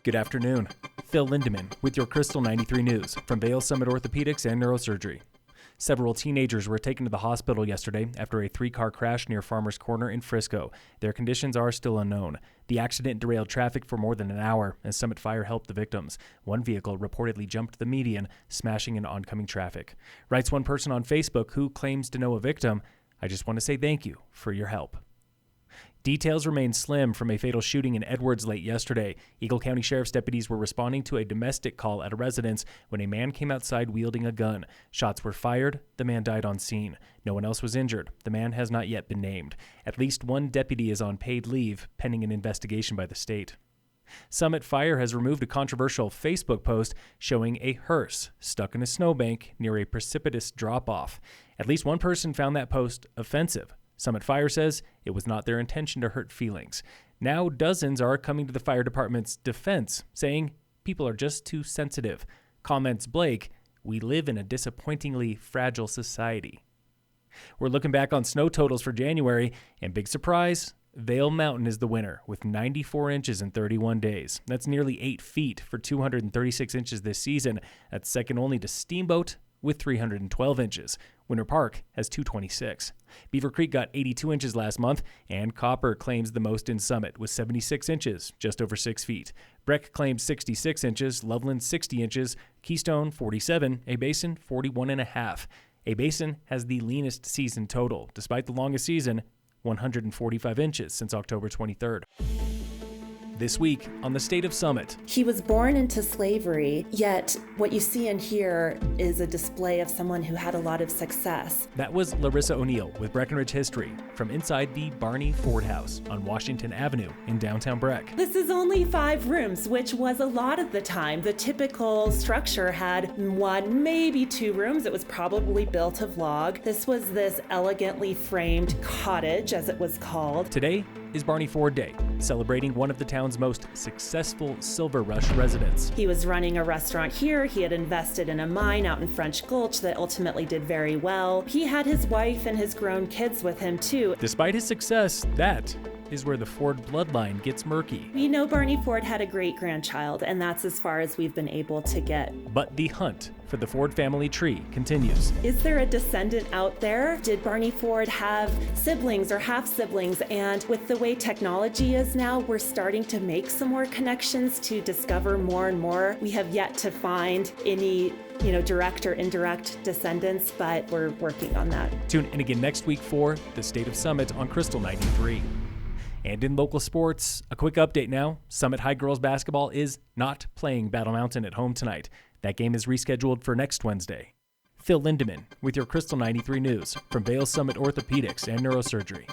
Good afternoon. Phil Lindeman with your Krystal 93 News from Vail Summit Orthopedics and Neurosurgery. Several teenagers were taken to the hospital yesterday after a three-car crash near Farmers Corner in Frisco. Their conditions are still unknown. The accident derailed traffic for more than an hour as Summit Fire helped the victims. One vehicle reportedly jumped the median, smashing into oncoming traffic. Writes one person on Facebook who claims to know a victim, "I just want to say thank you for your help." Details remain slim from a fatal shooting in Edwards late yesterday. Eagle County Sheriff's deputies were responding to a domestic call at a residence when a man came outside wielding a gun. Shots were fired. The man died on scene. No one else was injured. The man has not yet been named. At least one deputy is on paid leave, pending an investigation by the state. Summit Fire has removed a controversial Facebook post showing a hearse stuck in a snowbank near a precipitous drop-off. At least one person found that post offensive. Summit Fire says it was not their intention to hurt feelings. Now dozens are coming to the fire department's defense, saying people are just too sensitive. Comments Blake, "We live in a disappointingly fragile society." We're looking back on snow totals for January, and big surprise, Vail Mountain is the winner with 94 inches in 31 days. That's nearly 8 feet for 236 inches this season. That's second only to Steamboat with 312 inches. Winter Park has 226. Beaver Creek got 82 inches last month, and Copper claims the most in Summit with 76 inches, just over 6 feet. Breck claims 66 inches, Loveland 60 inches, Keystone 47, A Basin 41.5. A Basin has the leanest season total, despite the longest season, 145 inches since October 23rd. This week on the State of Summit. He was born into slavery, yet what you see and hear is a display of someone who had a lot of success. That was Larissa O'Neill with Breckenridge History from inside the Barney Ford house on Washington Avenue in downtown Breck. This is only 5 rooms, which was a lot of the time. The typical structure had 1, maybe 2 rooms. It was probably built of log. This was this elegantly framed cottage, as it was called. Today is Barney Ford Day, celebrating one of the town's most successful Silver Rush residents. He was running a restaurant here. He had invested in a mine out in French Gulch that ultimately did very well. He had his wife and his grown kids with him too. Despite his success, that is where the Ford bloodline gets murky. We know Barney Ford had a great-grandchild, and that's as far as we've been able to get. But the hunt for the Ford family tree continues. Is there a descendant out there? Did Barney Ford have siblings or half-siblings? And with the way technology is now, we're starting to make some more connections to discover more and more. We have yet to find any direct or indirect descendants, but we're working on that. Tune in again next week for the State of Summit on Krystal 93. And in local sports, a quick update now. Summit High girls basketball is not playing Battle Mountain at home tonight. That game is rescheduled for next Wednesday. Phil Lindeman with your Krystal 93 News from Vail Summit Orthopedics and Neurosurgery.